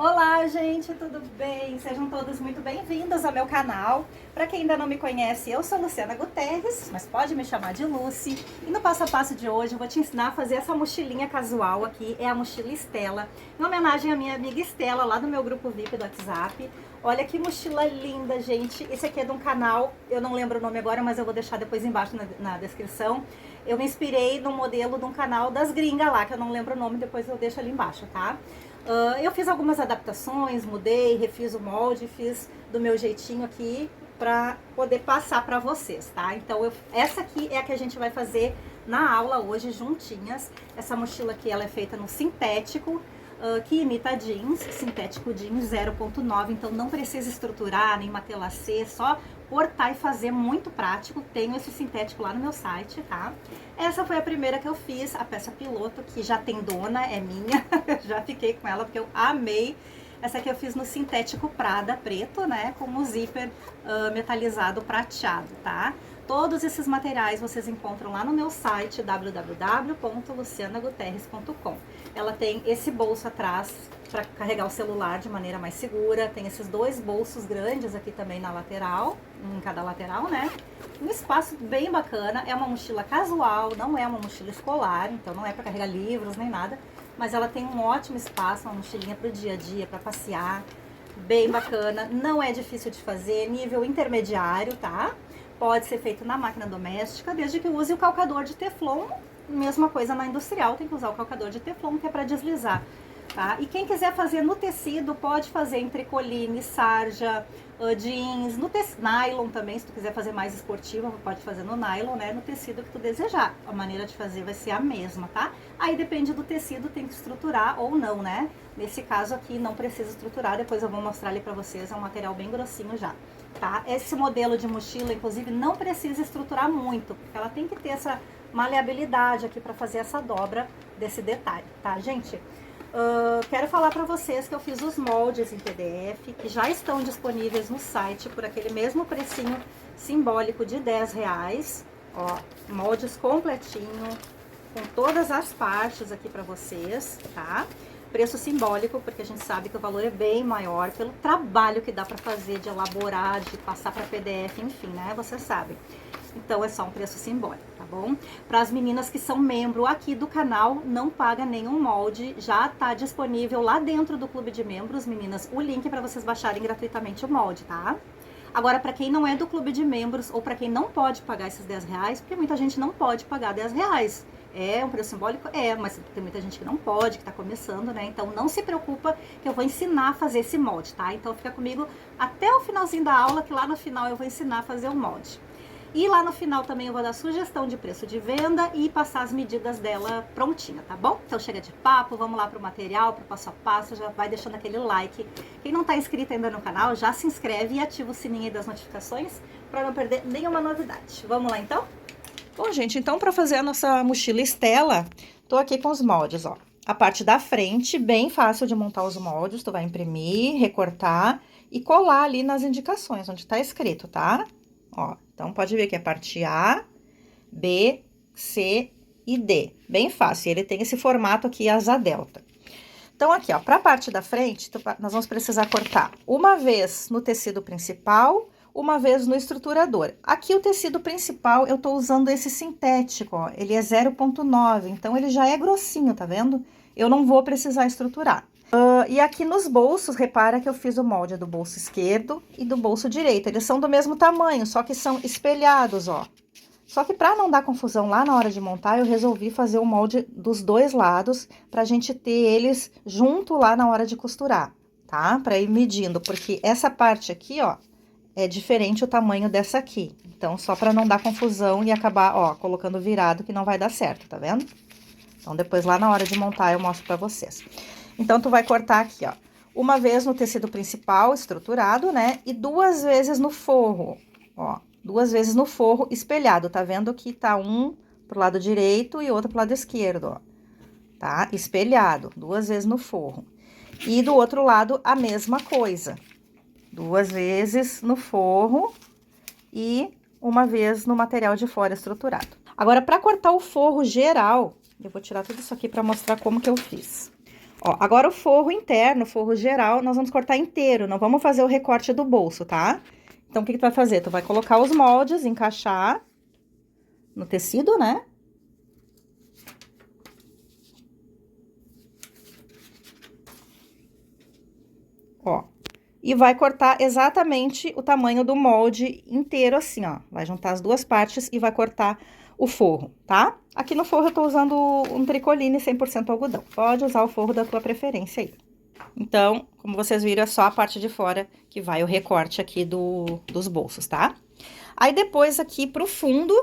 Olá, gente, tudo bem? Sejam todos muito bem-vindos ao meu canal. Para quem ainda não me conhece, eu sou Luciana Guterres, mas pode me chamar de Lucy. E no passo a passo de hoje eu vou te ensinar a fazer essa mochilinha casual aqui, é a mochila Estela, em homenagem à minha amiga Estela, lá do meu grupo VIP do WhatsApp. Olha que mochila linda, gente. Esse aqui é de um canal, eu não lembro o nome agora, mas eu vou deixar depois embaixo na descrição. Eu me inspirei no modelo de um canal das gringas lá, que eu não lembro o nome, depois eu deixo ali embaixo, tá? Eu fiz algumas adaptações, mudei, refiz o molde, fiz do meu jeitinho aqui para poder passar para vocês, tá? Então, essa aqui é a que a gente vai fazer na aula hoje juntinhas. Essa mochila aqui, ela é feita no sintético, que imita jeans, sintético jeans 0.9, então não precisa estruturar, nem matelacer, só cortar e fazer, muito prático. Tenho esse sintético lá no meu site, tá? Essa foi a primeira que eu fiz, a peça piloto, que já tem dona, é minha, já fiquei com ela porque eu amei. Essa aqui eu fiz no sintético Prada preto, né, com o zíper metalizado prateado, tá? Todos esses materiais vocês encontram lá no meu site www.lucianaguterres.com. Ela tem esse bolso atrás para carregar o celular de maneira mais segura, tem esses dois bolsos grandes aqui também na lateral, em cada lateral, né? Um espaço bem bacana, é uma mochila casual, não é uma mochila escolar, então não é para carregar livros nem nada, mas ela tem um ótimo espaço, uma mochilinha para o dia a dia, para passear, bem bacana, não é difícil de fazer, nível intermediário, tá? Pode ser feito na máquina doméstica, desde que use o calcador de Teflon. Mesma coisa na industrial, tem que usar o calcador de Teflon, que é para deslizar, tá? E quem quiser fazer no tecido, pode fazer em tricoline, sarja, jeans, no nylon também, se tu quiser fazer mais esportivo, pode fazer no nylon, né? No tecido que tu desejar. A maneira de fazer vai ser a mesma, tá? Aí depende do tecido, tem que estruturar ou não, né? Nesse caso aqui não precisa estruturar, depois eu vou mostrar ali pra vocês, é um material bem grossinho já, tá? Esse modelo de mochila, inclusive, não precisa estruturar muito, porque ela tem que ter essa maleabilidade aqui pra fazer essa dobra desse detalhe, tá, gente? Quero falar para vocês que eu fiz os moldes em PDF, que já estão disponíveis no site por aquele mesmo precinho simbólico de R$10. Ó, moldes completinho, com todas as partes aqui para vocês, tá? Preço simbólico, porque a gente sabe que o valor é bem maior pelo trabalho que dá para fazer, de elaborar, de passar para PDF, enfim, né? Vocês sabem. Então, é só um preço simbólico, tá bom? Para as meninas que são membro aqui do canal, não paga nenhum molde, já tá disponível lá dentro do clube de membros, meninas, o link para vocês baixarem gratuitamente o molde, tá? Agora, para quem não é do clube de membros, ou para quem não pode pagar esses R$10, porque muita gente não pode pagar R$10. É um preço simbólico? É, mas tem muita gente que não pode, que tá começando, né? Então, não se preocupa que eu vou ensinar a fazer esse molde, tá? Então, fica comigo até o finalzinho da aula, que lá no final eu vou ensinar a fazer o molde. E lá no final também eu vou dar sugestão de preço de venda e passar as medidas dela prontinha, tá bom? Então chega de papo, vamos lá pro material, pro passo a passo, já vai deixando aquele like. Quem não tá inscrito ainda no canal, já se inscreve e ativa o sininho aí das notificações para não perder nenhuma novidade. Vamos lá então? Bom, gente, então para fazer a nossa mochila Estela, tô aqui com os moldes, ó. A parte da frente, bem fácil de montar os moldes, tu vai imprimir, recortar e colar ali nas indicações, onde tá escrito, tá? Ó, então pode ver que é parte A, B, C e D. Bem fácil, ele tem esse formato aqui, asa delta. Então, aqui, ó, pra parte da frente, nós vamos precisar cortar uma vez no tecido principal, uma vez no estruturador. Aqui o tecido principal, eu tô usando esse sintético, ó, ele é 0.9, então ele já é grossinho, tá vendo? Eu não vou precisar estruturar. E aqui nos bolsos, repara que eu fiz o molde do bolso esquerdo e do bolso direito. Eles são do mesmo tamanho, só que são espelhados, ó. Só que para não dar confusão lá na hora de montar, eu resolvi fazer o molde dos dois lados, pra gente ter eles junto lá na hora de costurar, tá? Pra ir medindo, porque essa parte aqui, ó, é diferente o tamanho dessa aqui. Então, só pra não dar confusão e acabar, ó, colocando virado, que não vai dar certo, tá vendo? Então, depois lá na hora de montar, eu mostro pra vocês. Então, tu vai cortar aqui, ó, uma vez no tecido principal, estruturado, né? E duas vezes no forro, ó, duas vezes no forro espelhado, tá vendo que tá um pro lado direito e outro pro lado esquerdo, ó, tá? Espelhado, duas vezes no forro. E do outro lado, a mesma coisa, duas vezes no forro e uma vez no material de fora estruturado. Agora, para cortar o forro geral, eu vou tirar tudo isso aqui para mostrar como que eu fiz. Ó, agora o forro interno, o forro geral, nós vamos cortar inteiro, não vamos fazer o recorte do bolso, tá? Então, o que que tu vai fazer? Tu vai colocar os moldes, encaixar no tecido, né? Ó, e vai cortar exatamente o tamanho do molde inteiro assim, ó. Vai juntar as duas partes e vai cortar o forro, tá? Aqui no forro eu tô usando um tricoline 100% algodão. Pode usar o forro da tua preferência aí. Então, como vocês viram, é só a parte de fora que vai o recorte aqui dos bolsos, tá? Aí depois aqui pro fundo,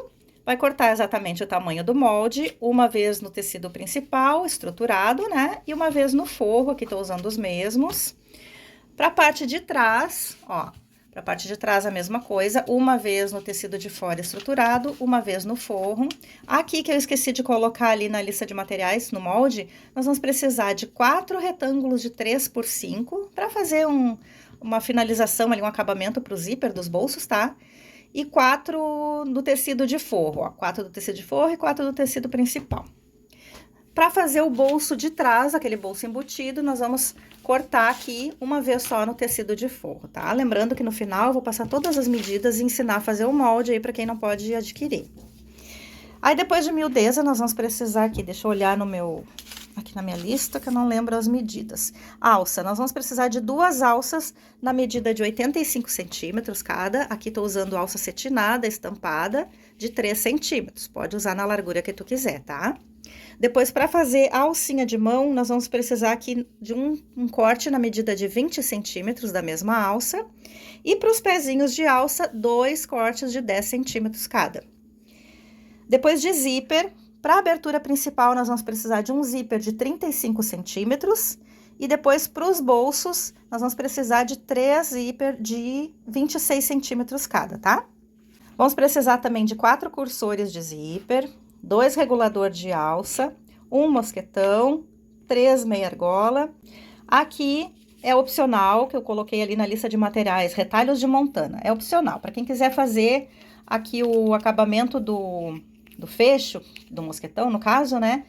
vai cortar exatamente o tamanho do molde, uma vez no tecido principal, estruturado, né? E uma vez no forro, aqui tô usando os mesmos. Pra parte de trás, ó, pra parte de trás a mesma coisa, uma vez no tecido de fora estruturado, uma vez no forro. Aqui que eu esqueci de colocar ali na lista de materiais, no molde, nós vamos precisar de 4 retângulos de 3 por 5 para fazer uma finalização ali, um acabamento pro zíper dos bolsos, tá? E 4 do tecido de forro, ó, 4 do tecido de forro e 4 do tecido principal. Para fazer o bolso de trás, aquele bolso embutido, nós vamos cortar aqui uma vez só no tecido de forro, tá? Lembrando que no final eu vou passar todas as medidas e ensinar a fazer o molde aí para quem não pode adquirir. Aí depois de miudeza, nós vamos precisar aqui, deixa eu olhar aqui na minha lista que eu não lembro as medidas. Alça, nós vamos precisar de 2 alças na medida de 85 centímetros cada. Aqui tô usando alça cetinada, estampada, de 3 centímetros. Pode usar na largura que tu quiser, tá? Depois, para fazer a alcinha de mão, nós vamos precisar aqui de um corte na medida de 20 centímetros da mesma alça. E para os pezinhos de alça, 2 cortes de 10 centímetros cada. Depois de zíper, para a abertura principal, nós vamos precisar de um zíper de 35 centímetros. E depois, para os bolsos, nós vamos precisar de 3 zíper de 26 centímetros cada, tá? Vamos precisar também de 4 cursores de zíper, 2 regulador de alça, um mosquetão, 3 meia argola. Aqui é opcional, que eu coloquei ali na lista de materiais, retalhos de montana. É opcional, para quem quiser fazer aqui o acabamento do fecho, do mosquetão, no caso, né?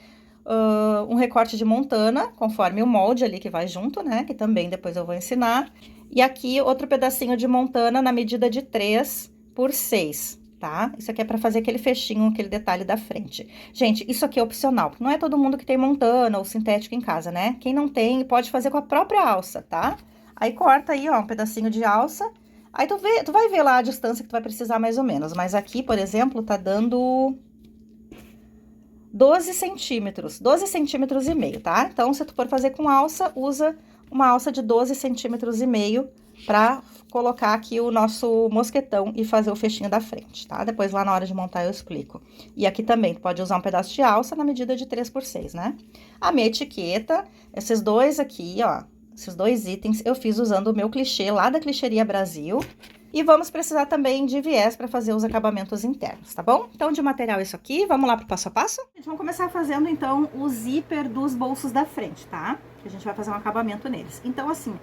Um recorte de montana, conforme o molde ali que vai junto, né? Que também depois eu vou ensinar. E aqui outro pedacinho de montana na medida de 3 por 6. Tá? Isso aqui é para fazer aquele fechinho, aquele detalhe da frente. Gente, isso aqui é opcional, porque não é todo mundo que tem montana ou sintético em casa, né? Quem não tem, pode fazer com a própria alça, tá? Aí corta aí, ó, um pedacinho de alça. Aí tu vai ver lá a distância que tu vai precisar mais ou menos. Mas aqui, por exemplo, tá dando 12 centímetros, 12 centímetros e meio, tá? Então, se tu for fazer com alça, usa uma alça de 12 centímetros e meio pra colocar aqui o nosso mosquetão e fazer o fechinho da frente, tá? Depois, lá na hora de montar, eu explico. E aqui também, tu pode usar um pedaço de alça na medida de 3 por 6, né? A minha etiqueta, esses dois aqui, ó, esses 2 itens, eu fiz usando o meu clichê lá da Clichêria Brasil. E vamos precisar também de viés para fazer os acabamentos internos, tá bom? Então, de material isso aqui, vamos lá pro passo a passo? A gente vai começar fazendo, então, o zíper dos bolsos da frente, tá? A gente vai fazer um acabamento neles. Então, assim,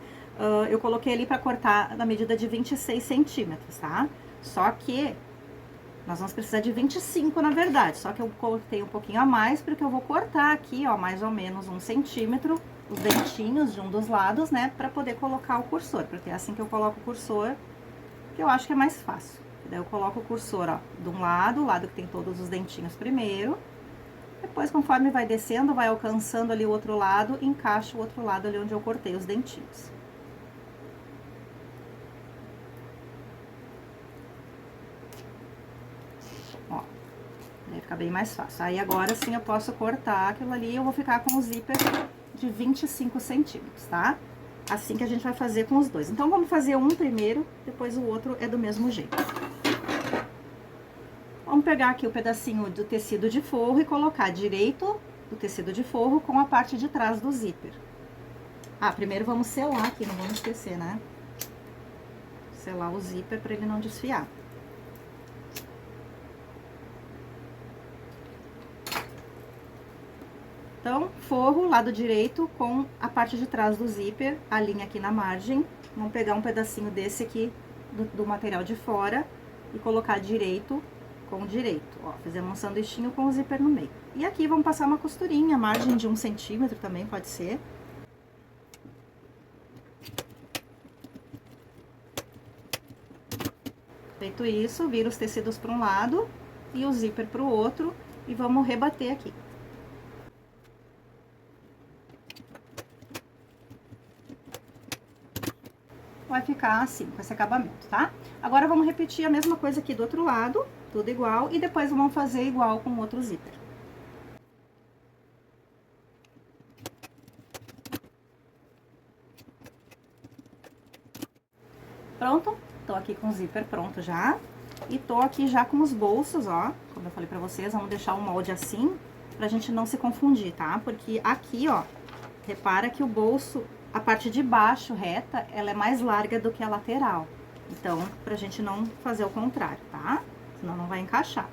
eu coloquei ali para cortar na medida de 26 centímetros, tá? Só que nós vamos precisar de 25, na verdade. Só que eu cortei um pouquinho a mais, porque eu vou cortar aqui, ó, mais ou menos 1 centímetro, os dentinhos de um dos lados, né? Pra poder colocar o cursor, porque é assim que eu coloco o cursor, que eu acho que é mais fácil. Daí eu coloco o cursor, ó, de um lado, o lado que tem todos os dentinhos primeiro. Depois, conforme vai descendo, vai alcançando ali o outro lado, encaixa o outro lado ali onde eu cortei os dentinhos. Ó, daí fica bem mais fácil. Aí agora sim eu posso cortar aquilo ali e eu vou ficar com o zíper de 25 centímetros, tá? Assim que a gente vai fazer com os dois. Então, vamos fazer um primeiro, depois o outro é do mesmo jeito. Vamos pegar aqui o pedacinho do tecido de forro e colocar direito do tecido de forro com a parte de trás do zíper. Ah, primeiro vamos selar aqui, não vamos esquecer, né? Selar o zíper para ele não desfiar. Então, forro, lado direito, com a parte de trás do zíper, a linha aqui na margem. Vamos pegar um pedacinho desse aqui, do material de fora, e colocar direito com direito. Ó, fizemos um sanduichinho com o zíper no meio. E aqui vamos passar uma costurinha, margem de 1 centímetro também pode ser. Feito isso, vira os tecidos para um lado e o zíper para o outro e vamos rebater aqui. Vai ficar assim, com esse acabamento, tá? Agora vamos repetir a mesma coisa aqui do outro lado, tudo igual, e depois vamos fazer igual com o outro zíper. Pronto? Tô aqui com o zíper pronto já. E tô aqui já com os bolsos, ó. Como eu falei pra vocês, vamos deixar o molde assim, pra gente não se confundir, tá? Porque aqui, ó, repara que o bolso, a parte de baixo, reta, ela é mais larga do que a lateral. Então, pra gente não fazer o contrário, tá? Senão não vai encaixar.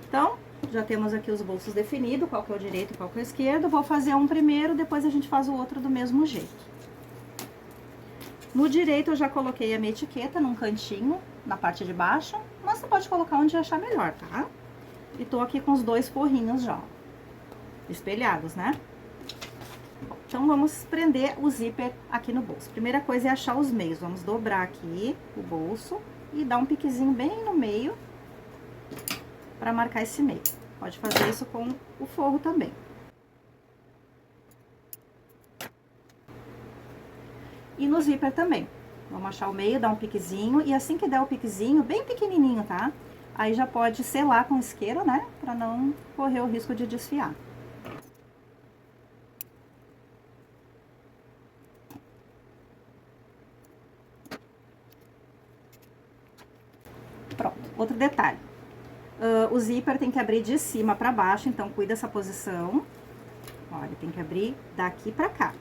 Então, já temos aqui os bolsos definidos, qual que é o direito e qual que é o esquerdo. Vou fazer um primeiro, depois a gente faz o outro do mesmo jeito. No direito, eu já coloquei a minha etiqueta num cantinho, na parte de baixo, mas você pode colocar onde achar melhor, tá? E tô aqui com os dois forrinhos já, espelhados, né? Então, vamos prender o zíper aqui no bolso. Primeira coisa é achar os meios. Vamos dobrar aqui o bolso e dar um piquezinho bem no meio pra marcar esse meio. Pode fazer isso com o forro também. E no zíper também. Vamos achar o meio, dar um piquezinho. E assim que der o piquezinho, bem pequenininho, tá? Aí já pode selar com isqueiro, né? Pra não correr o risco de desfiar. Pronto. Outro detalhe. O zíper tem que abrir de cima pra baixo, então cuida dessa posição. Olha, tem que abrir daqui pra cá.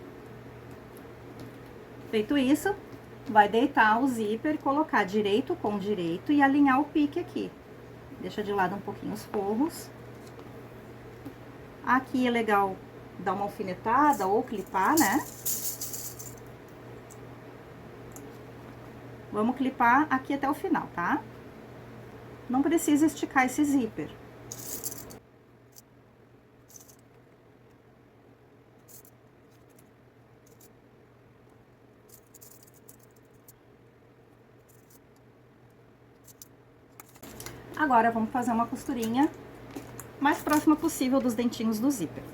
Feito isso, vai deitar o zíper, colocar direito com direito e alinhar o pique aqui. Deixa de lado um pouquinho os forros. Aqui é legal dar uma alfinetada ou clipar, né? Vamos clipar aqui até o final, tá? Não precisa esticar esse zíper. Agora, vamos fazer uma costurinha mais próxima possível dos dentinhos do zíper.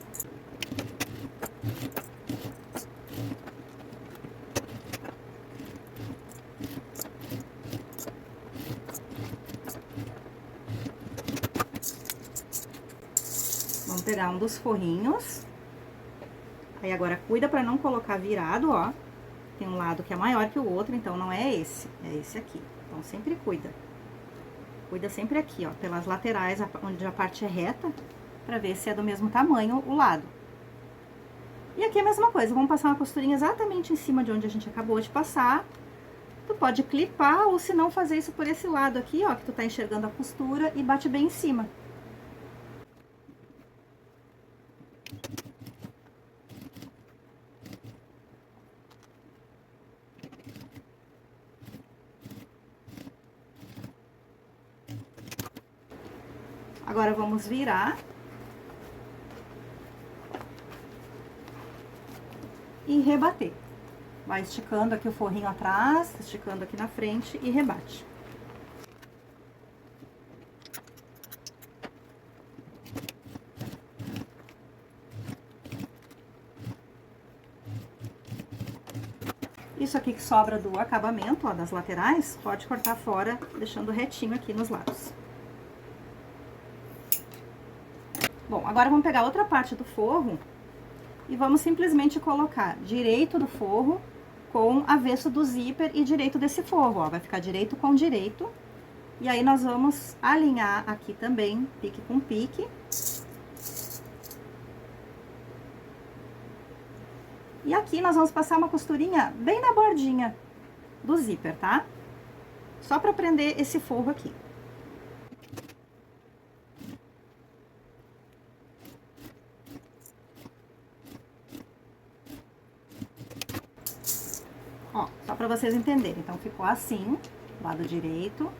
Vamos pegar um dos forrinhos. Aí, agora, cuida pra não colocar virado, ó. Tem um lado que é maior que o outro, então não é esse aqui. Então, sempre cuida. Cuida sempre aqui, ó, pelas laterais, onde a parte é reta, pra ver se é do mesmo tamanho o lado. E aqui é a mesma coisa, vamos passar uma costurinha exatamente em cima de onde a gente acabou de passar. Tu pode clipar, ou se não, fazer isso por esse lado aqui, ó, que tu tá enxergando a costura, e bate bem em cima. Agora, vamos virar. E rebater. Vai esticando aqui o forrinho atrás, esticando aqui na frente e rebate. Isso aqui que sobra do acabamento, ó, das laterais, pode cortar fora, deixando retinho aqui nos lados. Bom, agora vamos pegar outra parte do forro e vamos simplesmente colocar direito do forro com avesso do zíper e direito desse forro, ó. Vai ficar direito com direito. E aí, nós vamos alinhar aqui também, pique com pique. E aqui nós vamos passar uma costurinha bem na bordinha do zíper, tá? Só pra prender esse forro aqui. Ó, só pra vocês entenderem. Então, ficou assim, lado direito.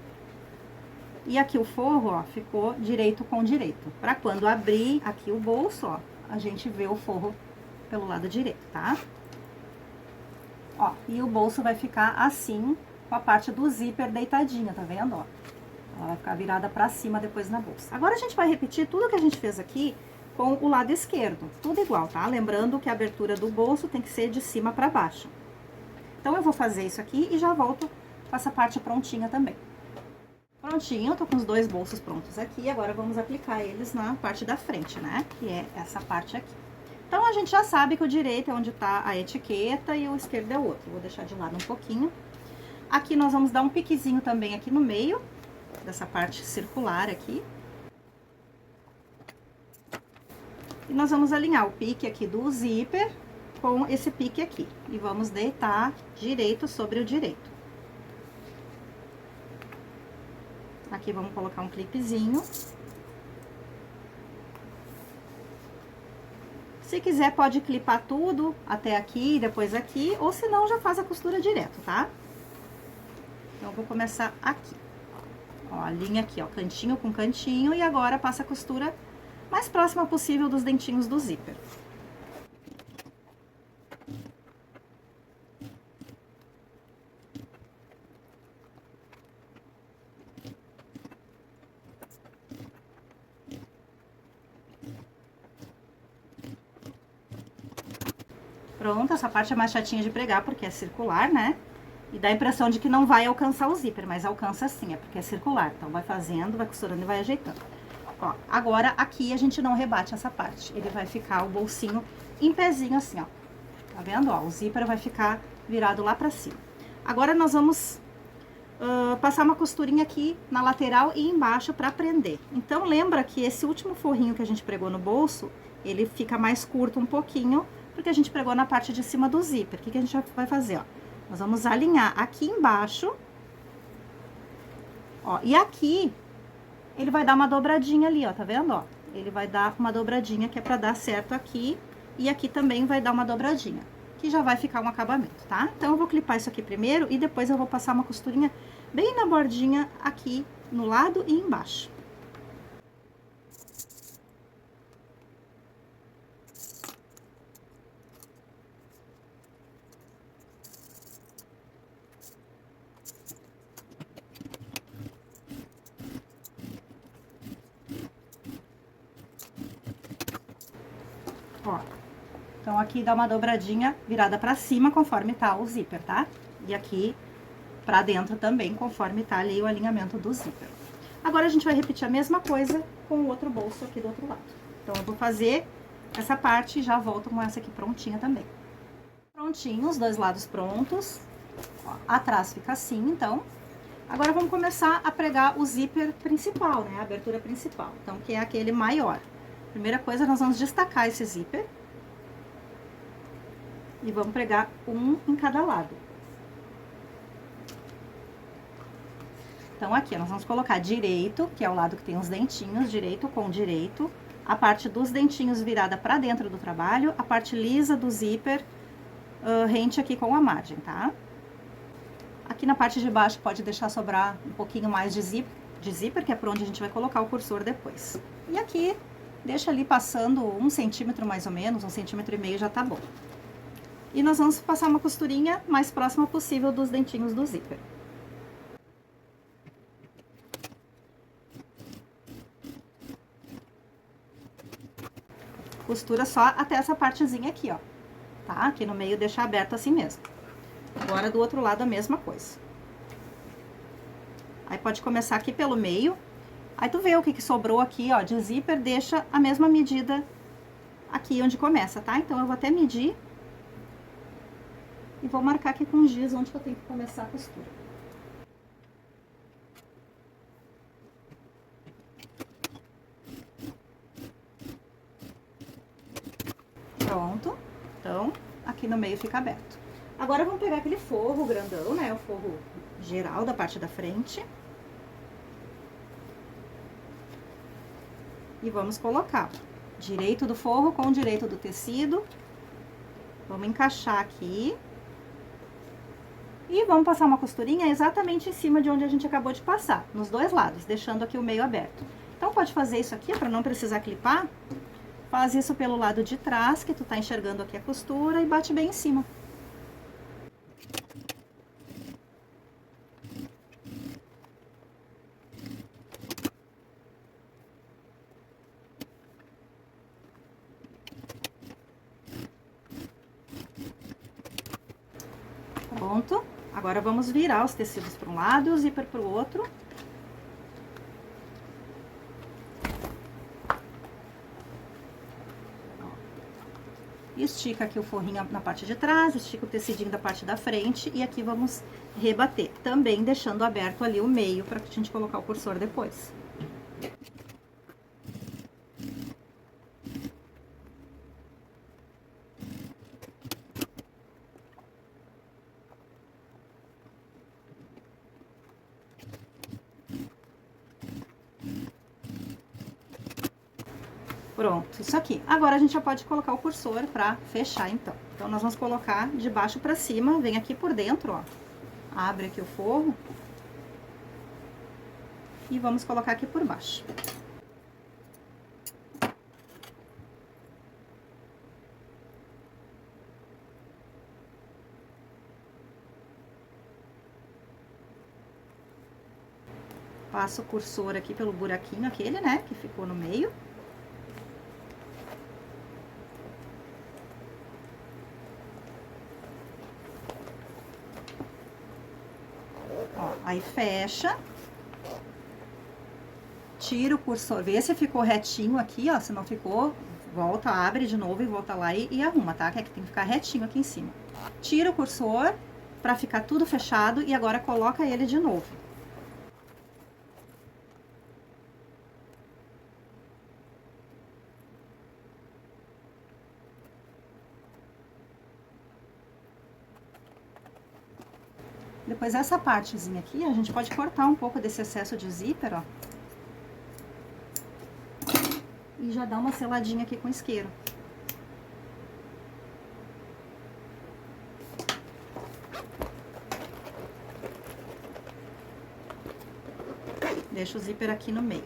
E aqui o forro, ó, ficou direito com direito. Pra quando abrir aqui o bolso, ó, a gente vê o forro pelo lado direito, tá? Ó, e o bolso vai ficar assim, com a parte do zíper deitadinha, tá vendo, ó? Ela vai ficar virada pra cima depois na bolsa. Agora a gente vai repetir tudo que a gente fez aqui com o lado esquerdo, tudo igual, tá? Lembrando que a abertura do bolso tem que ser de cima pra baixo. Então, eu vou fazer isso aqui e já volto com essa parte prontinha também. Prontinho, eu tô com os dois bolsos prontos aqui, agora vamos aplicar eles na parte da frente, né? Que é essa parte aqui. Então, a gente já sabe que o direito é onde tá a etiqueta e o esquerdo é o outro. Vou deixar de lado um pouquinho. Aqui nós vamos dar um piquezinho também aqui no meio, dessa parte circular aqui. E nós vamos alinhar o pique aqui do zíper com esse pique aqui. E vamos deitar direito sobre o direito. Aqui vamos colocar um clipezinho. Se quiser, pode clipar tudo até aqui, depois aqui, ou se não, já faz a costura direto, tá? Então, eu vou começar aqui. Ó, a linha aqui, ó, cantinho com cantinho, e agora passa a costura mais próxima possível dos dentinhos do zíper. Pronto, essa parte é mais chatinha de pregar, porque é circular, né? E dá a impressão de que não vai alcançar o zíper, mas alcança sim, é porque é circular. Então, vai fazendo, vai costurando e vai ajeitando. Ó, agora, aqui a gente não rebate essa parte. Ele vai ficar o bolsinho em pezinho assim, ó. Tá vendo? Ó, o zíper vai ficar virado lá pra cima. Agora, nós vamos passar uma costurinha aqui na lateral e embaixo pra prender. Então, lembra que esse último forrinho que a gente pregou no bolso, ele fica mais curto um pouquinho, porque a gente pregou na parte de cima do zíper. O que a gente vai fazer, ó? Nós vamos alinhar aqui embaixo, ó, e aqui ele vai dar uma dobradinha ali, ó, tá vendo, ó? Ele vai dar uma dobradinha que é pra dar certo aqui, e aqui também vai dar uma dobradinha, que já vai ficar um acabamento, tá? Então, eu vou clipar isso aqui primeiro e depois eu vou passar uma costurinha bem na bordinha aqui no lado e embaixo. Ó, então aqui dá uma dobradinha virada pra cima conforme tá o zíper, tá? E aqui pra dentro também, conforme tá ali o alinhamento do zíper. Agora, a gente vai repetir a mesma coisa com o outro bolso aqui do outro lado. Então, eu vou fazer essa parte e já volto com essa aqui prontinha também. Prontinho, os dois lados prontos. Ó, atrás fica assim, então. Agora, vamos começar a pregar o zíper principal, né? A abertura principal, então, que é aquele maior. Primeira coisa, nós vamos destacar esse zíper. E vamos pregar um em cada lado. Então, aqui, nós vamos colocar direito, que é o lado que tem os dentinhos, direito com direito. A parte dos dentinhos virada pra dentro do trabalho, a parte lisa do zíper, rente aqui com a margem, tá? Aqui na parte de baixo pode deixar sobrar um pouquinho mais de zíper, que é por onde a gente vai colocar o cursor depois. E aqui, deixa ali passando 1 centímetro mais ou menos, 1,5 centímetros já tá bom. E nós vamos passar uma costurinha mais próxima possível dos dentinhos do zíper. Costura só até essa partezinha aqui, ó, tá? Aqui no meio deixa aberto assim mesmo. Agora, do outro lado, a mesma coisa. Aí, pode começar aqui pelo meio. Aí, tu vê o que sobrou aqui, ó, de zíper, deixa a mesma medida aqui onde começa, tá? Então, eu vou até medir. E vou marcar aqui com giz onde que eu tenho que começar a costura. Pronto. Então, aqui no meio fica aberto. Agora, vamos pegar aquele forro grandão, né? O forro geral da parte da frente. E vamos colocar direito do forro com direito do tecido. Vamos encaixar aqui. E vamos passar uma costurinha exatamente em cima de onde a gente acabou de passar, nos dois lados, deixando aqui o meio aberto. Então, pode fazer isso aqui, para não precisar clipar. Faz isso pelo lado de trás, que tu tá enxergando aqui a costura, e bate bem em cima. Pronto. Agora vamos virar os tecidos para um lado e o zíper para o outro. Estica aqui o forrinho na parte de trás, estica o tecidinho da parte da frente e aqui vamos rebater, também deixando aberto ali o meio para a gente colocar o cursor depois. Pronto, isso aqui. Agora a gente já pode colocar o cursor pra fechar, então. Então, nós vamos colocar de baixo pra cima, vem aqui por dentro, ó. Abre aqui o forro. E vamos colocar aqui por baixo. Passo o cursor aqui pelo buraquinho aquele, né, que ficou no meio. Aí fecha, tira o cursor, vê se ficou retinho aqui, ó, se não ficou, volta, abre de novo e volta lá e arruma, tá? Que é que tem que ficar retinho aqui em cima. Tira o cursor pra ficar tudo fechado e agora coloca ele de novo. Depois essa partezinha aqui, a gente pode cortar um pouco desse excesso de zíper, ó. E já dá uma seladinha aqui com isqueiro. Deixa o zíper aqui no meio.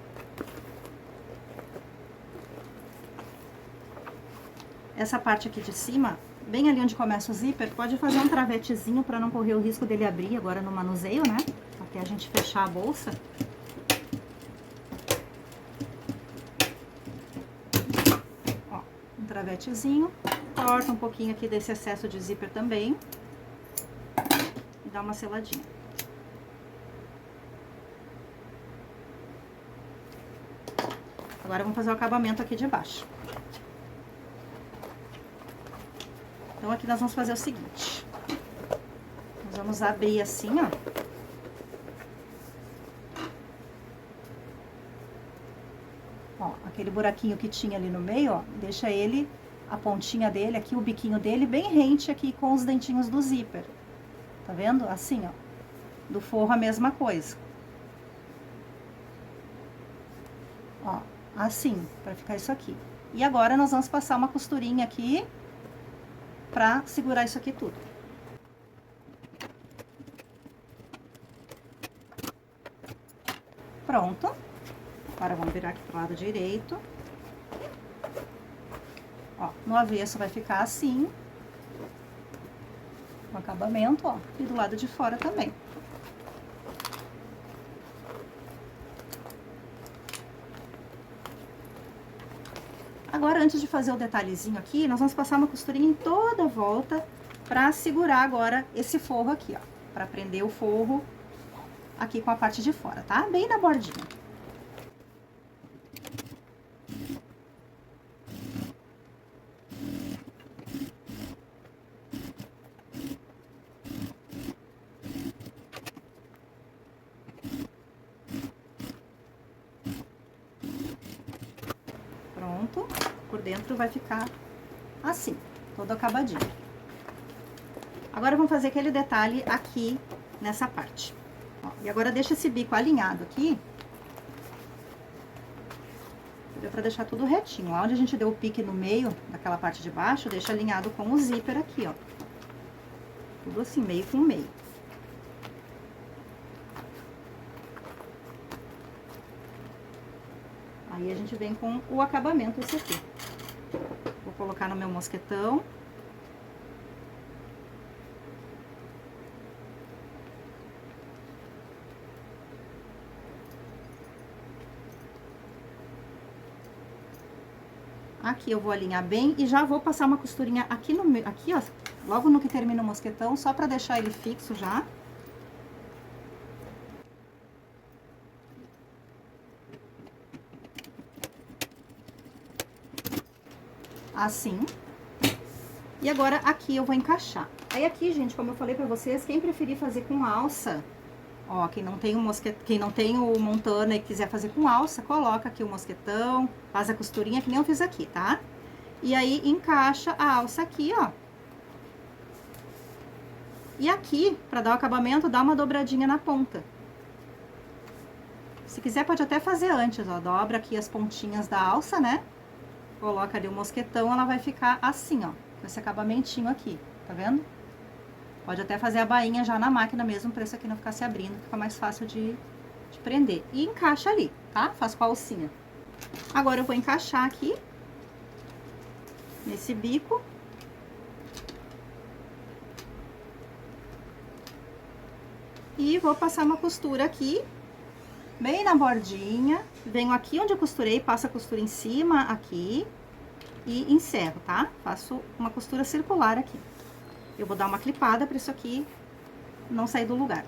Essa parte aqui de cima, bem ali onde começa o zíper, pode fazer um travetezinho para não correr o risco dele abrir agora no manuseio, né? Até a gente fechar a bolsa. Ó, um travetezinho. Corta um pouquinho aqui desse excesso de zíper também. E dá uma seladinha. Agora vamos fazer o acabamento aqui de baixo. Então, aqui nós vamos fazer o seguinte. Nós vamos abrir assim, ó. Ó, aquele buraquinho que tinha ali no meio, ó, deixa ele, a pontinha dele aqui, o biquinho dele, bem rente aqui com os dentinhos do zíper. Tá vendo? Assim, ó. Do forro a mesma coisa. Ó, assim, pra ficar isso aqui. E agora nós vamos passar uma costurinha aqui pra segurar isso aqui tudo. Pronto. Agora vamos virar aqui pro lado direito. Ó, no avesso vai ficar assim. O acabamento, ó. E do lado de fora também. Agora, antes de fazer o detalhezinho aqui, nós vamos passar uma costurinha em toda a volta pra segurar agora esse forro aqui, ó. Pra prender o forro aqui com a parte de fora, tá? Bem na bordinha. Pronto. Por dentro vai ficar assim, todo acabadinho. Agora, vamos fazer aquele detalhe aqui nessa parte. Ó, e agora, deixa esse bico alinhado aqui. Deu pra deixar tudo retinho. Onde a gente deu o pique no meio, daquela parte de baixo, deixa alinhado com o zíper aqui, ó. Tudo assim, meio com meio. Aí, a gente vem com o acabamento esse aqui. Vou colocar no meu mosquetão. Aqui eu vou alinhar bem e já vou passar uma costurinha aqui no meio, aqui, ó, logo no que termina o mosquetão, só pra deixar ele fixo já. Assim. E agora aqui eu vou encaixar. Aí aqui, gente, como eu falei pra vocês, quem preferir fazer com alça, ó, quem não tem o montana e quiser fazer com alça, coloca aqui o mosquetão, faz a costurinha que nem eu fiz aqui, tá? E aí encaixa a alça aqui, ó. E aqui, pra dar o acabamento, dá uma dobradinha na ponta. Se quiser, pode até fazer antes, ó. Dobra aqui as pontinhas da alça, né? Coloca ali o mosquetão, ela vai ficar assim, ó. Com esse acabamentinho aqui, tá vendo? Pode até fazer a bainha já na máquina mesmo, pra isso aqui não ficar se abrindo, fica mais fácil de prender. E encaixa ali, tá? Faz com a alcinha. Agora eu vou encaixar aqui, nesse bico. E vou passar uma costura aqui, bem na bordinha. Venho aqui onde eu costurei, passo a costura em cima, aqui. E encerro, tá? Faço uma costura circular aqui. Eu vou dar uma clipada pra isso aqui não sair do lugar.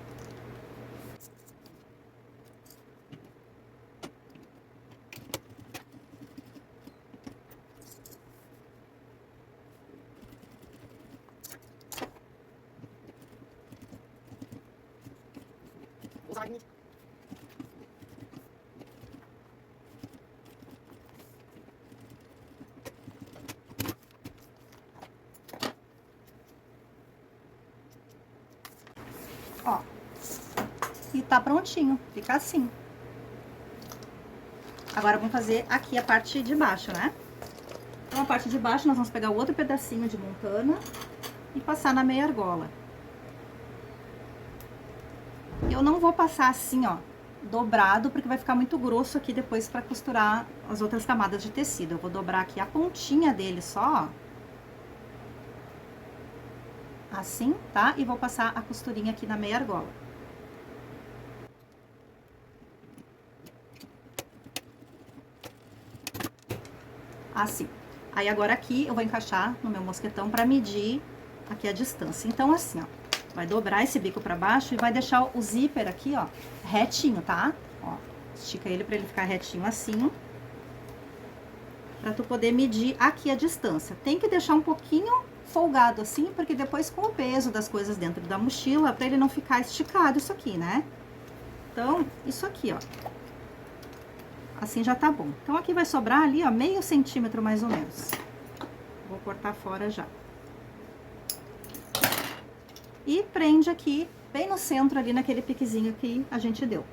Ó, e tá prontinho, fica assim. Agora vamos fazer aqui a parte de baixo, né? Então a parte de baixo nós vamos pegar o outro pedacinho de montana e passar na meia argola. Eu não vou passar assim, ó, dobrado, porque vai ficar muito grosso aqui depois pra costurar as outras camadas de tecido. Eu vou dobrar aqui a pontinha dele só, ó. Assim, tá? E vou passar a costurinha aqui na meia argola. Assim. Aí agora aqui eu vou encaixar no meu mosquetão pra medir aqui a distância. Então assim, ó, vai dobrar esse bico pra baixo e vai deixar o zíper aqui, ó, retinho, tá? Ó, estica ele pra ele ficar retinho assim. Pra tu poder medir aqui a distância. Tem que deixar um pouquinho folgado assim, porque depois com o peso das coisas dentro da mochila, pra ele não ficar esticado isso aqui, né? Então, isso aqui, ó. Assim já tá bom. Então, aqui vai sobrar ali, ó, meio centímetro mais ou menos. Vou cortar fora já. E prende aqui, bem no centro ali, naquele piquezinho que a gente deu.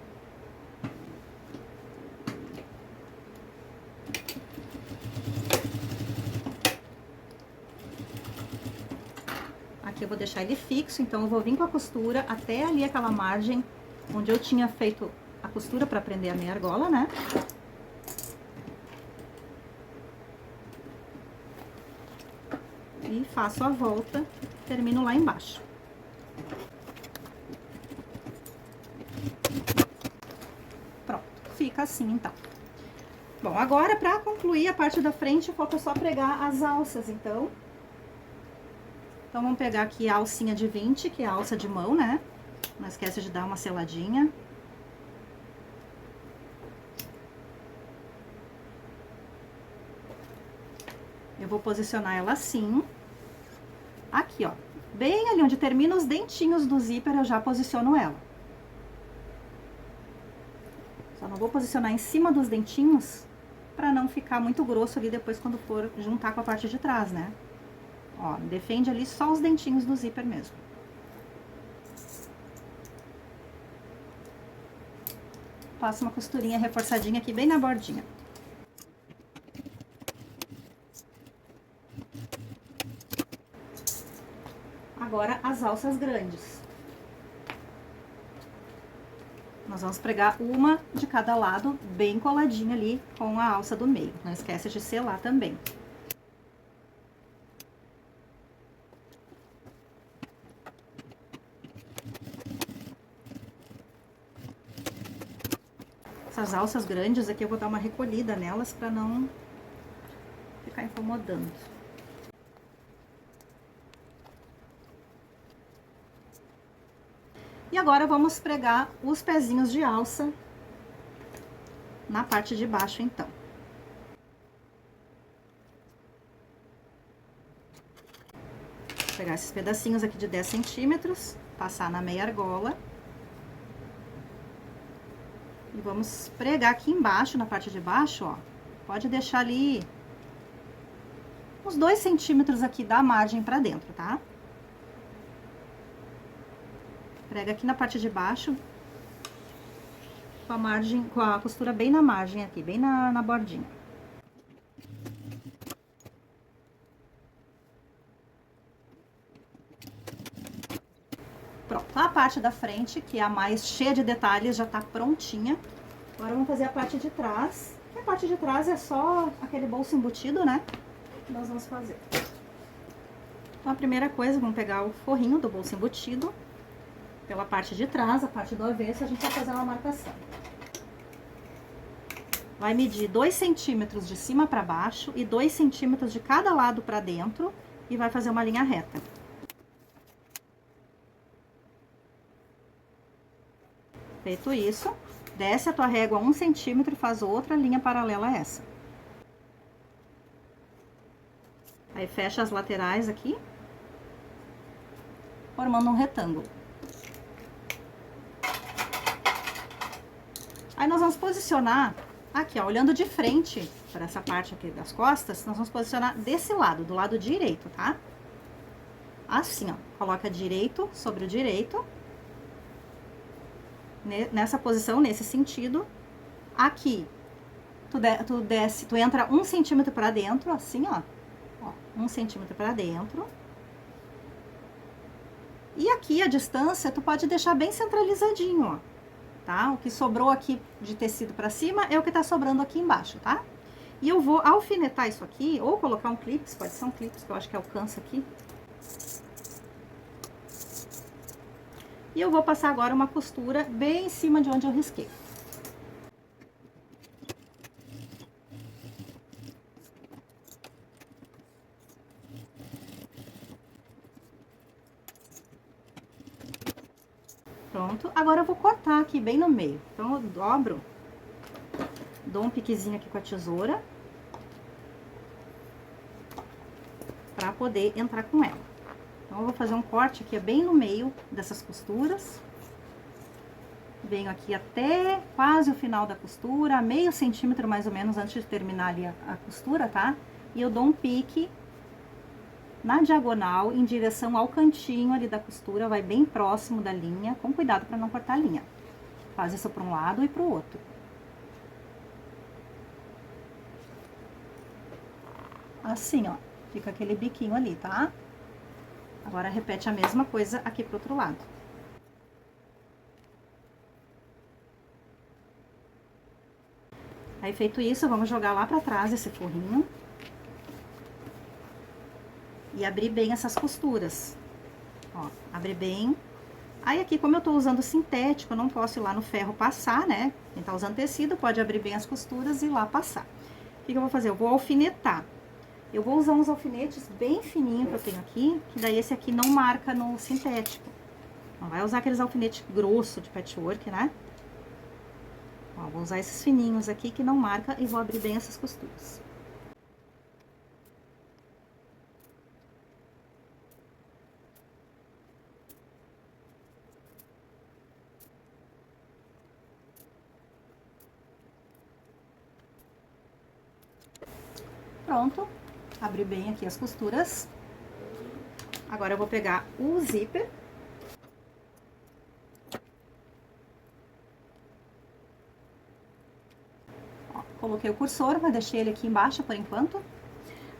Aqui eu vou deixar ele fixo, então eu vou vir com a costura até ali aquela margem onde eu tinha feito a costura pra prender a minha argola, né? E faço a volta, termino lá embaixo. Pronto, fica assim então. Bom, agora pra concluir a parte da frente, falta só pregar as alças, então. Então, vamos pegar aqui a alcinha de 20, que é a alça de mão, né? Não esquece de dar uma seladinha. Eu vou posicionar ela assim. Aqui, ó. Bem ali onde termina os dentinhos do zíper, eu já posiciono ela. Só não vou posicionar em cima dos dentinhos, pra não ficar muito grosso ali depois quando for juntar com a parte de trás, né? Ó, defende ali só os dentinhos do zíper mesmo. Passo uma costurinha reforçadinha aqui bem na bordinha. Agora, as alças grandes. Nós vamos pregar uma de cada lado, bem coladinha ali com a alça do meio. Não esquece de selar também. Essas alças grandes aqui eu vou dar uma recolhida nelas pra não ficar incomodando. E agora vamos pregar os pezinhos de alça na parte de baixo, então. Vou pegar esses pedacinhos aqui de 10 centímetros, passar na meia argola. E vamos pregar aqui embaixo, na parte de baixo, ó. Pode deixar ali uns 2 centímetros aqui da margem pra dentro, tá? Prega aqui na parte de baixo, com a margem, com a costura bem na margem aqui, bem na bordinha. Pronto, a parte da frente, que é a mais cheia de detalhes, já tá prontinha. Agora vamos fazer a parte de trás. A parte de trás é só aquele bolso embutido, né? Que nós vamos fazer. Então, a primeira coisa, vamos pegar o forrinho do bolso embutido. Pela parte de trás, a parte do avesso, a gente vai fazer uma marcação. Vai medir 2 centímetros de cima para baixo e 2 centímetros de cada lado para dentro e vai fazer uma linha reta. Feito isso, desce a tua régua 1 centímetro e faz outra linha paralela a essa. Aí fecha as laterais aqui, formando um retângulo. Aí nós vamos posicionar aqui, ó, olhando de frente para essa parte aqui das costas, nós vamos posicionar desse lado, do lado direito, tá? Assim, ó, coloca direito sobre o direito. Nessa posição, nesse sentido. Aqui, tu entra 1 centímetro para dentro, assim, ó. 1 centímetro para dentro. E aqui a distância, tu pode deixar bem centralizadinho, ó. Tá? O que sobrou aqui de tecido pra cima é o que tá sobrando aqui embaixo, tá? E eu vou alfinetar isso aqui, ou colocar um clips, pode ser um clips, que eu acho que alcança aqui. E eu vou passar agora uma costura bem em cima de onde eu risquei. Pronto, agora eu vou cortar aqui bem no meio. Então, eu dobro, dou um piquezinho aqui com a tesoura, pra poder entrar com ela. Então, eu vou fazer um corte aqui bem no meio dessas costuras. Venho aqui até quase o final da costura, meio centímetro mais ou menos antes de terminar ali a costura, tá? E eu dou um pique na diagonal, em direção ao cantinho ali da costura, vai bem próximo da linha, com cuidado para não cortar a linha. Faz isso para um lado e para o outro. Assim, ó, fica aquele biquinho ali, tá? Agora, repete a mesma coisa aqui pro outro lado. Aí, feito isso, vamos jogar lá pra trás esse forrinho. E abrir bem essas costuras. Ó, abre bem. Aí, aqui, como eu tô usando sintético, eu não posso ir lá no ferro passar, né? Quem tá usando tecido pode abrir bem as costuras e ir lá passar. O que eu vou fazer? Eu vou alfinetar. Eu vou usar uns alfinetes bem fininhos que eu tenho aqui, que daí esse aqui não marca no sintético. Não vai usar aqueles alfinetes grossos de patchwork, né? Ó, vou usar esses fininhos aqui que não marca e vou abrir bem essas costuras. Pronto, abri bem aqui as costuras. Agora eu vou pegar o zíper. Ó, coloquei o cursor, mas deixei ele aqui embaixo por enquanto.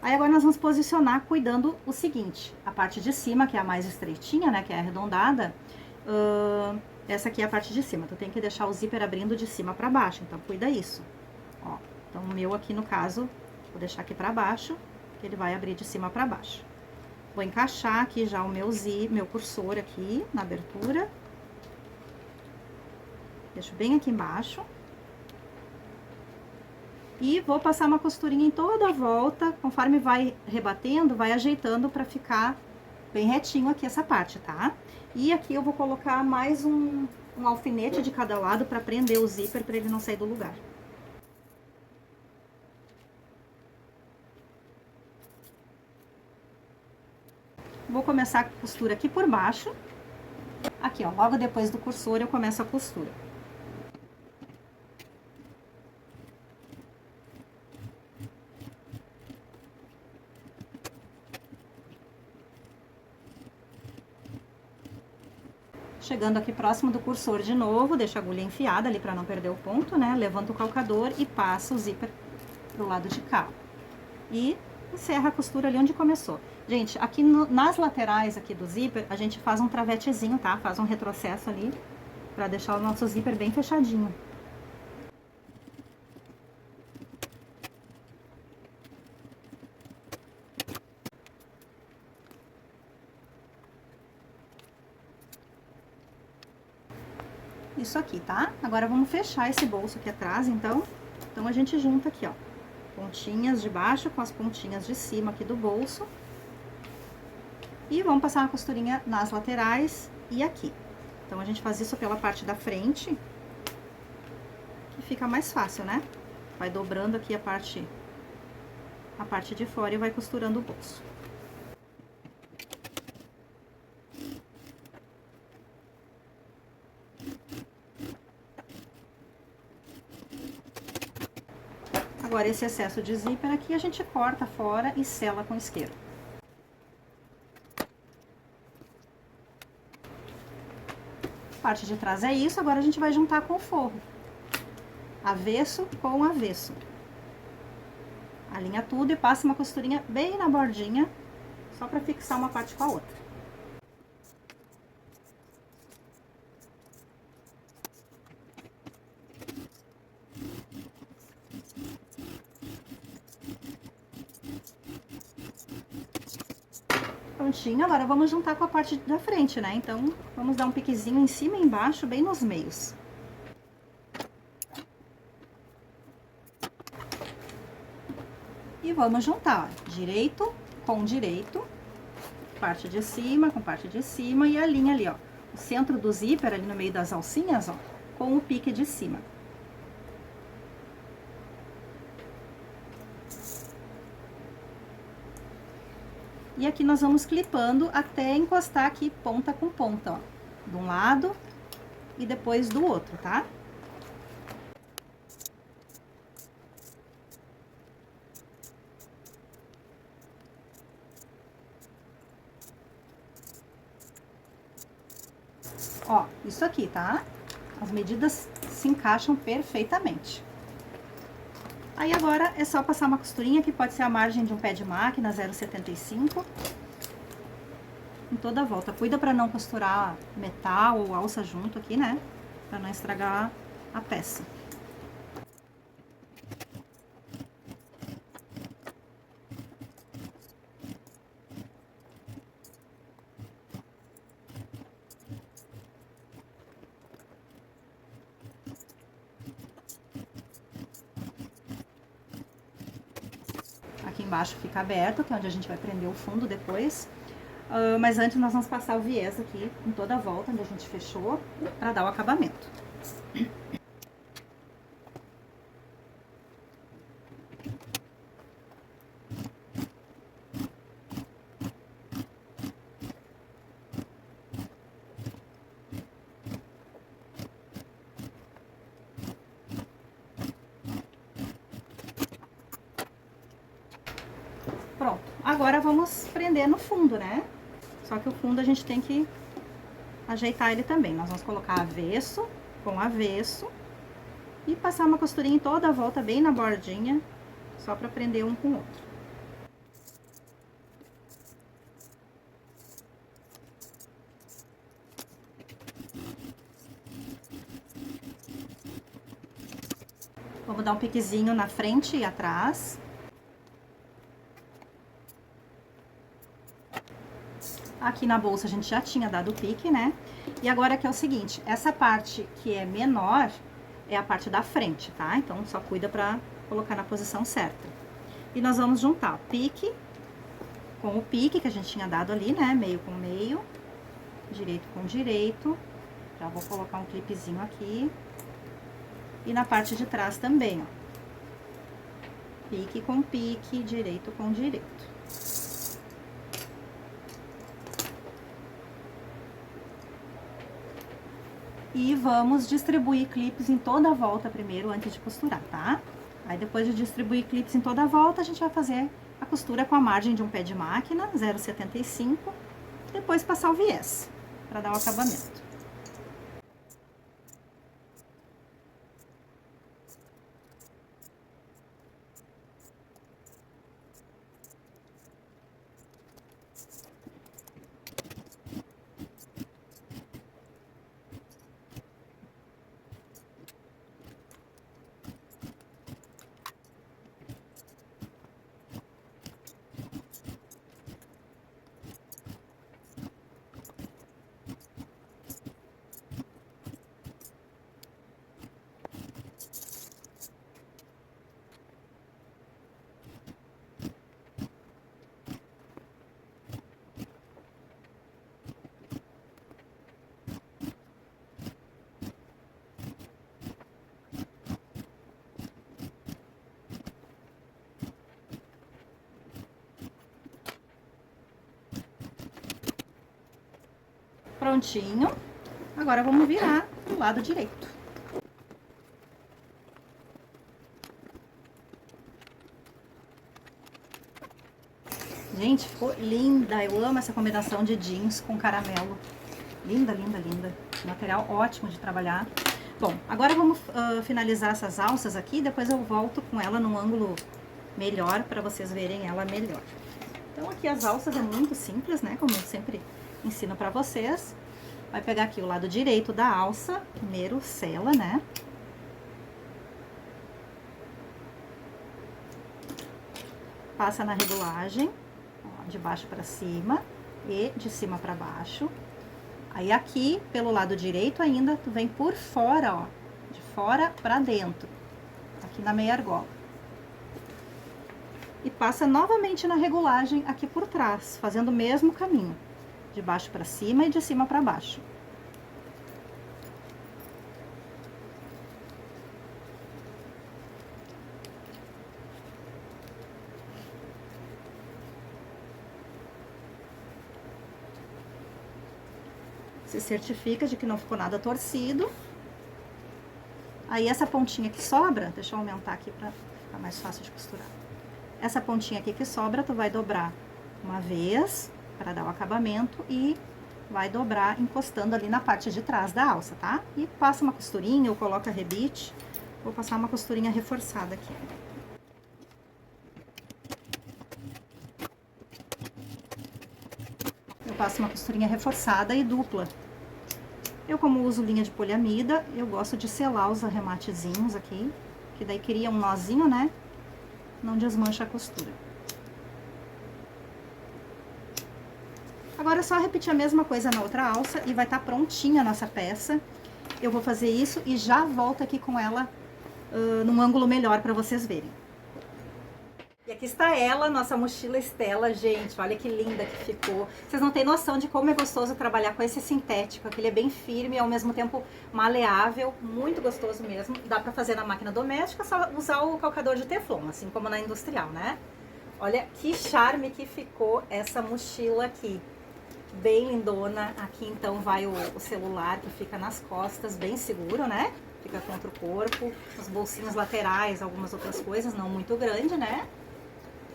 Aí agora nós vamos posicionar cuidando o seguinte, a parte de cima, que é a mais estreitinha, né, que é arredondada, essa aqui é a parte de cima, tu tem que deixar o zíper abrindo de cima pra baixo, então cuida isso. Ó, então o meu aqui no caso, vou deixar aqui pra baixo, que ele vai abrir de cima pra baixo. Vou encaixar aqui já o meu cursor aqui na abertura. Deixo bem aqui embaixo. E vou passar uma costurinha em toda a volta, conforme vai rebatendo, vai ajeitando pra ficar bem retinho aqui essa parte, tá? E aqui eu vou colocar mais um alfinete de cada lado pra prender o zíper, pra ele não sair do lugar. Vou começar a costura aqui por baixo. Aqui, ó, logo depois do cursor eu começo a costura. Chegando aqui próximo do cursor de novo, deixa a agulha enfiada ali para não perder o ponto, né? Levanta o calcador e passa o zíper pro lado de cá. E encerra a costura ali onde começou. Gente, aqui nas laterais aqui do zíper, a gente faz um travetezinho, tá? Faz um retrocesso ali para deixar o nosso zíper bem fechadinho. Isso aqui, tá? Agora vamos fechar esse bolso aqui atrás, então. Então a gente junta aqui, ó, pontinhas de baixo com as pontinhas de cima aqui do bolso. E vamos passar uma costurinha nas laterais e aqui. Então a gente faz isso pela parte da frente, que fica mais fácil, né? Vai dobrando aqui a parte de fora e vai costurando o bolso. Agora, esse excesso de zíper aqui, a gente corta fora e sela com isqueiro. Parte de trás é isso, agora a gente vai juntar com o forro. Avesso com avesso. Alinha tudo e passa uma costurinha bem na bordinha, só pra fixar uma parte com a outra. Prontinho, agora vamos juntar com a parte da frente, né? Então, vamos dar um piquezinho em cima e embaixo, bem nos meios. E vamos juntar, ó, direito com direito, parte de cima com parte de cima e a linha ali, ó. O centro do zíper ali no meio das alcinhas, ó, com o pique de cima. E aqui nós vamos clipando até encostar aqui ponta com ponta, ó. De um lado e depois do outro, tá? Ó, isso aqui, tá? As medidas se encaixam perfeitamente. Aí agora é só passar uma costurinha, que pode ser a margem de um pé de máquina 0,75. Em toda a volta. Cuida pra não costurar metal ou alça junto aqui, né? Pra não estragar a peça. Aqui embaixo fica aberto, que é onde a gente vai prender o fundo depois. Mas antes nós vamos passar o viés aqui em toda a volta, onde a gente fechou, para dar o acabamento. Pronto, agora vamos prender no fundo, né? Só que o fundo a gente tem que ajeitar ele também. Nós vamos colocar avesso com avesso e passar uma costurinha em toda a volta, bem na bordinha, só pra prender um com o outro. Vamos dar um piquezinho na frente e atrás. Aqui na bolsa a gente já tinha dado o pique, né? E agora que é o seguinte, essa parte que é menor é a parte da frente, tá? Então, só cuida pra colocar na posição certa. E nós vamos juntar o pique com o pique que a gente tinha dado ali, né? Meio com meio, direito com direito. Já vou colocar um clipezinho aqui. E na parte de trás também, ó. Pique com pique, direito com direito. E vamos distribuir clipes em toda a volta primeiro, antes de costurar, tá? Aí depois de distribuir clipes em toda a volta, a gente vai fazer a costura com a margem de um pé de máquina, 0,75. Depois passar o viés, para dar o acabamento. Prontinho. Agora vamos virar pro lado direito. Gente, ficou linda. Eu amo essa combinação de jeans com caramelo. Linda, linda, linda. Material ótimo de trabalhar. Bom, agora vamos finalizar essas alças aqui. Depois eu volto com ela num ângulo melhor para vocês verem ela melhor. Então aqui as alças é muito simples, né? Como eu sempre ensino pra vocês. Vai pegar aqui o lado direito da alça, primeiro sela, né? Passa na regulagem, ó, de baixo pra cima e de cima pra baixo. Aí aqui, pelo lado direito ainda, tu vem por fora, ó, de fora pra dentro, aqui na meia argola. E passa novamente na regulagem aqui por trás, fazendo o mesmo caminho. De baixo pra cima e de cima pra baixo. Se certifica de que não ficou nada torcido. Aí essa pontinha que sobra, deixa eu aumentar aqui pra ficar mais fácil de costurar. Essa pontinha aqui que sobra, tu vai dobrar uma vez para dar o acabamento e vai dobrar encostando ali na parte de trás da alça, tá? E passa uma costurinha ou coloca rebite. Vou passar uma costurinha reforçada aqui. Eu passo uma costurinha reforçada e dupla. Eu, como uso linha de poliamida, eu gosto de selar os arrematezinhos aqui, que daí cria um nozinho, né? Não desmancha a costura. Agora é só repetir a mesma coisa na outra alça e vai estar prontinha a nossa peça. Eu vou fazer isso e já volto aqui com ela num ângulo melhor para vocês verem. E aqui está ela, nossa mochila Stella, gente, olha que linda que ficou. Vocês não têm noção de como é gostoso trabalhar com esse sintético, que ele é bem firme e ao mesmo tempo maleável, muito gostoso mesmo. Dá pra fazer na máquina doméstica, só usar o calcador de teflon, assim como na industrial, né? Olha que charme que ficou essa mochila aqui. Bem lindona. Aqui então vai o celular que fica nas costas, bem seguro, né? Fica contra o corpo. Os bolsinhos laterais, algumas outras coisas, não muito grande, né?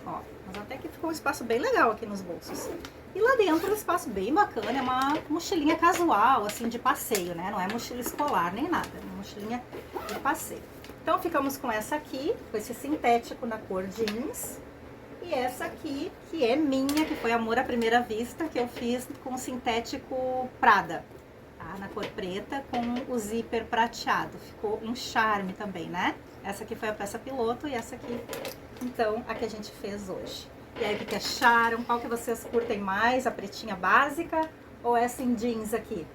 Ó, mas até que ficou um espaço bem legal aqui nos bolsos. E lá dentro um espaço bem bacana, é uma mochilinha casual, assim, de passeio, né? Não é mochila escolar nem nada, é uma mochilinha de passeio. Então ficamos com essa aqui, com esse sintético na cor jeans. E essa aqui, que é minha, que foi amor à primeira vista, que eu fiz com sintético Prada, tá? Na cor preta, com o zíper prateado. Ficou um charme também, né? Essa aqui foi a peça piloto e essa aqui, então, a que a gente fez hoje. E aí, o que acharam? Qual que vocês curtem mais? A pretinha básica ou essa em jeans aqui?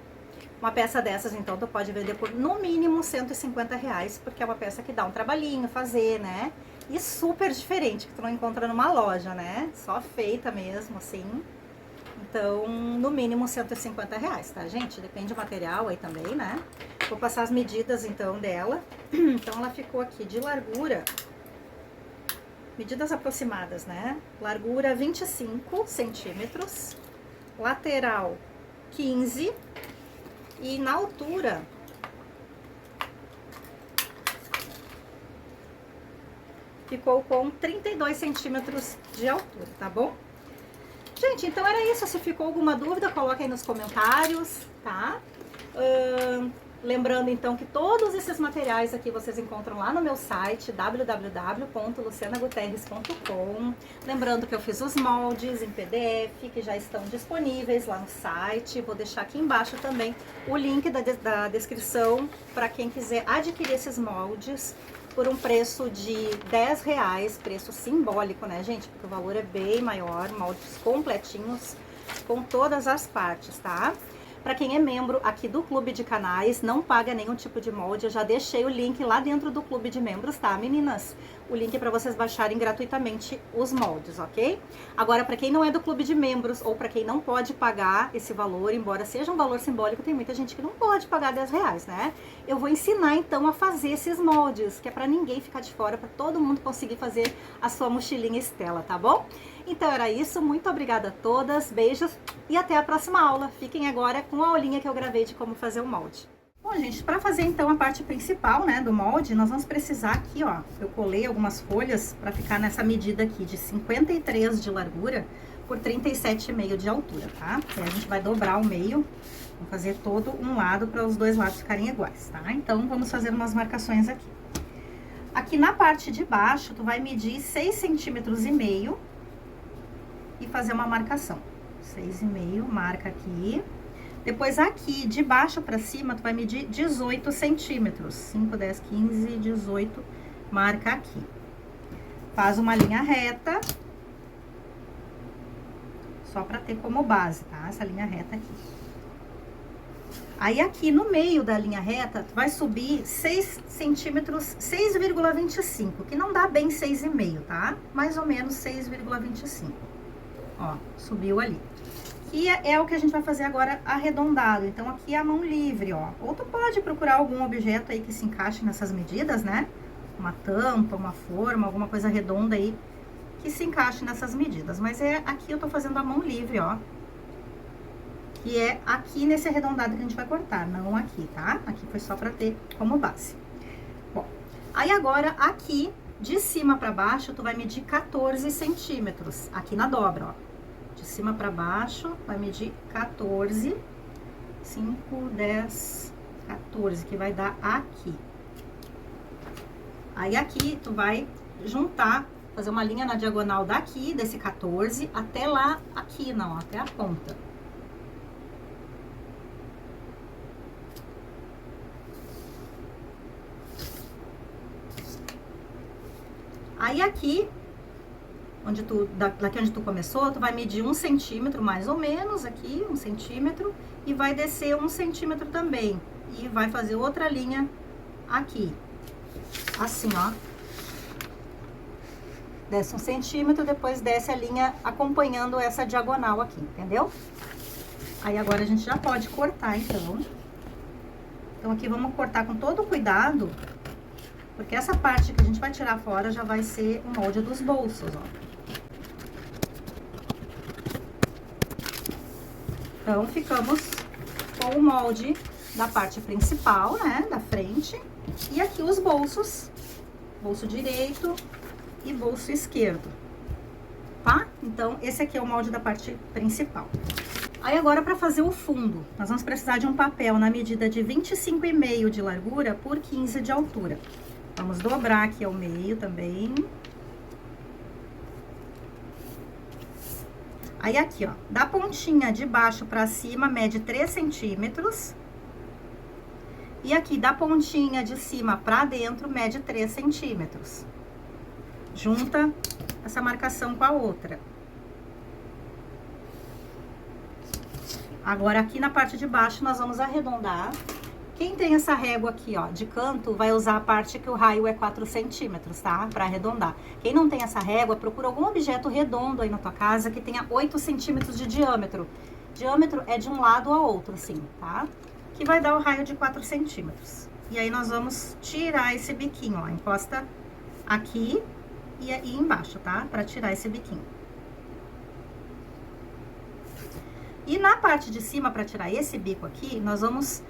Uma peça dessas, então, tu pode vender por, no mínimo, R$150, porque é uma peça que dá um trabalhinho fazer, né? e super diferente, que tu não encontra numa loja, né? Só feita mesmo, assim. Então, no mínimo R$150, tá, gente? Depende do material aí também, né? Vou passar as medidas, então, dela. Então, ela ficou aqui de largura, medidas aproximadas, né? Largura 25 centímetros, lateral 15 e na altura ficou com 32 centímetros de altura, tá bom? Gente, então era isso. Se ficou alguma dúvida, coloca aí nos comentários, tá? Lembrando, então, que todos esses materiais aqui vocês encontram lá no meu site, www.lucianaguterres.com. Lembrando que eu fiz os moldes em PDF, que já estão disponíveis lá no site. Vou deixar aqui embaixo também o link da descrição para quem quiser adquirir esses moldes por um preço de R$10, preço simbólico, né, gente? Porque o valor é bem maior, moldes completinhos com todas as partes, tá? Para quem é membro aqui do Clube de Canais, não paga nenhum tipo de molde. Eu já deixei o link lá dentro do Clube de Membros, tá, meninas? O link para vocês baixarem gratuitamente os moldes, ok? Agora, para quem não é do Clube de Membros ou para quem não pode pagar esse valor, embora seja um valor simbólico, tem muita gente que não pode pagar R$10, né? Eu vou ensinar, então, a fazer esses moldes, que é para ninguém ficar de fora, para todo mundo conseguir fazer a sua mochilinha Estela, tá bom? Então era isso, muito obrigada a todas, beijos e até a próxima aula. Fiquem agora com a aulinha que eu gravei de como fazer o molde. Bom, gente, para fazer então a parte principal, né, do molde, nós vamos precisar aqui, ó, eu colei algumas folhas para ficar nessa medida aqui de 53 de largura por 37,5 de altura, tá? Aí a gente vai dobrar o meio, vamos fazer todo um lado para os dois lados ficarem iguais, tá? Então vamos fazer umas marcações aqui. Aqui na parte de baixo, tu vai medir 6,5 centímetros e fazer uma marcação. 6,5, marca aqui. Depois aqui, de baixo pra cima, tu vai medir 18 centímetros. 5, 10, 15, 18, marca aqui. Faz uma linha reta. Só pra ter como base, tá? Essa linha reta aqui. Aí aqui no meio da linha reta, tu vai subir 6 centímetros, 6,25, que não dá bem 6,5, tá? Mais ou menos 6,25. Ó, subiu ali. E é o que a gente vai fazer agora arredondado. Então, aqui é a mão livre, ó. Ou tu pode procurar algum objeto aí que se encaixe nessas medidas, né? Uma tampa, uma forma, alguma coisa redonda aí que se encaixe nessas medidas. Mas aqui eu tô fazendo a mão livre, ó. Que é aqui nesse arredondado que a gente vai cortar, não aqui, tá? Aqui foi só pra ter como base. Bom, aí agora aqui, de cima pra baixo, tu vai medir 14 centímetros. Aqui na dobra, ó. De cima pra baixo, vai medir 14, 5, 10, 14, que vai dar aqui. Aí aqui, tu vai juntar, fazer uma linha na diagonal daqui, desse 14, até lá, aqui, não, até a ponta. Aí aqui, daqui onde tu começou, tu vai medir 1 centímetro, mais ou menos, aqui, 1 centímetro, e vai descer 1 centímetro também. E vai fazer outra linha aqui. Assim, ó. Desce 1 centímetro, depois desce a linha acompanhando essa diagonal aqui, entendeu? Aí agora a gente já pode cortar, então. Então aqui vamos cortar com todo cuidado, porque essa parte que a gente vai tirar fora já vai ser o molde dos bolsos, ó. Então, ficamos com o molde da parte principal, né, da frente. E aqui os bolsos, bolso direito e bolso esquerdo, tá? Então, esse aqui é o molde da parte principal. Aí, agora, para fazer o fundo, nós vamos precisar de um papel na medida de 25,5 de largura por 15 de altura. Vamos dobrar aqui ao meio também. Aí, aqui, ó, da pontinha de baixo pra cima, mede 3 centímetros. E aqui, da pontinha de cima pra dentro, mede 3 centímetros. Junta essa marcação com a outra. Agora, aqui na parte de baixo, nós vamos arredondar, Quem tem essa régua aqui, ó, de canto, vai usar a parte que o raio é 4 centímetros, tá? Pra arredondar. Quem não tem essa régua, procura algum objeto redondo aí na tua casa que tenha 8 centímetros de diâmetro. Diâmetro é de um lado ao outro, assim, tá? Que vai dar o raio de 4 centímetros. E aí, nós vamos tirar esse biquinho, ó. Encosta aqui e aí embaixo, tá? Pra tirar esse biquinho. E na parte de cima, pra tirar esse bico aqui, nós vamos...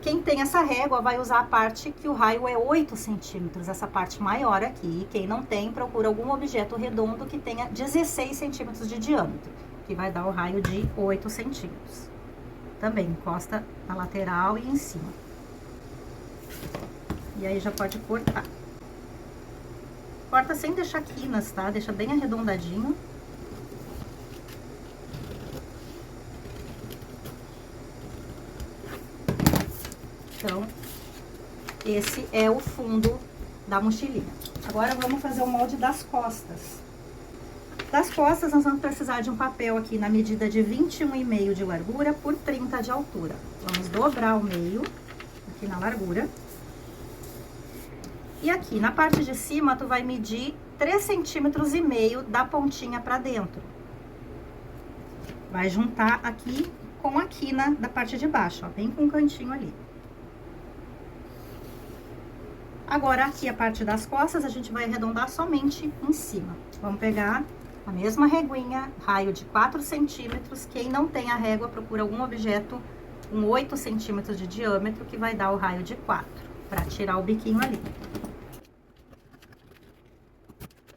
Quem tem essa régua vai usar a parte que o raio é 8 centímetros, essa parte maior aqui. Quem não tem, procura algum objeto redondo que tenha 16 centímetros de diâmetro, que vai dar o raio de 8 centímetros. Também encosta na lateral e em cima. E aí já pode cortar. Corta sem deixar quinas, tá? Deixa bem arredondadinho. Então, esse é o fundo da mochilinha. Agora, vamos fazer o molde das costas. Das costas, nós vamos precisar de um papel aqui na medida de 21,5 de largura por 30 de altura. Vamos dobrar o meio aqui na largura. E aqui, na parte de cima, tu vai medir 3,5 centímetros da pontinha pra dentro. Vai juntar aqui com a quina da parte de baixo, ó, bem com um cantinho ali. Agora, aqui a parte das costas, a gente vai arredondar somente em cima. Vamos pegar a mesma reguinha, raio de 4 centímetros. Quem não tem a régua, procura algum objeto com 8 centímetros de diâmetro, que vai dar o raio de 4, para tirar o biquinho ali.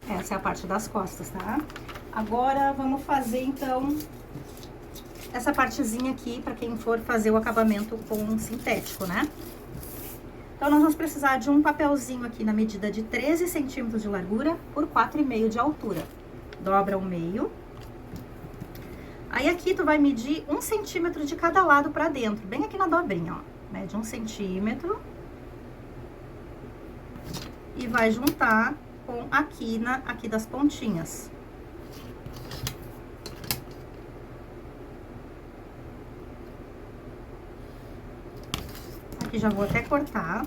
Essa é a parte das costas, tá? Agora, vamos fazer, então, essa partezinha aqui, para quem for fazer o acabamento com sintético, né? Então, nós vamos precisar de um papelzinho aqui na medida de 13 centímetros de largura por 4,5 de altura. Dobra o meio. Aí, aqui, tu vai medir 1 centímetro de cada lado pra dentro, bem aqui na dobrinha, ó. Mede 1 centímetro. E vai juntar com a quina aqui das pontinhas. Aqui já vou até cortar.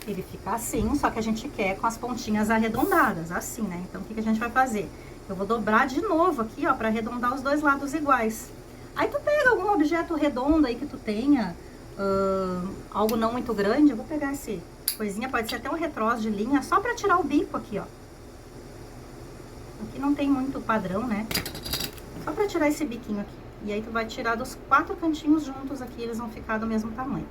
Ele fica assim, só que a gente quer com as pontinhas arredondadas, assim, né? Então, o que que a gente vai fazer? Eu vou dobrar de novo aqui, ó, pra arredondar os dois lados iguais. Aí, tu pega algum objeto redondo aí que tu tenha, algo não muito grande. Eu vou pegar esse coisinha, pode ser até um retroço de linha, só pra tirar o bico aqui, ó. Aqui não tem muito padrão, né? Só pra tirar esse biquinho aqui. E aí, tu vai tirar dos 4 cantinhos juntos aqui, eles vão ficar do mesmo tamanho.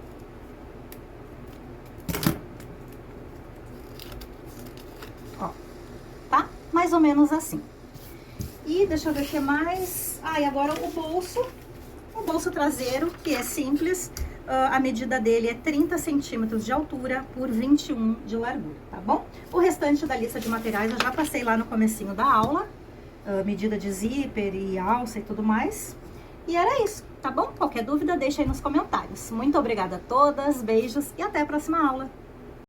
Ó, tá? Mais ou menos assim. E deixa eu ver o que mais... Ah, e agora o bolso traseiro, que é simples. A medida dele é 30 centímetros de altura por 21 de largura, tá bom? O restante da lista de materiais eu já passei lá no comecinho da aula. Medida de zíper e alça e tudo mais. E era isso, tá bom? Qualquer dúvida, deixa aí nos comentários. Muito obrigada a todas, beijos e até a próxima aula.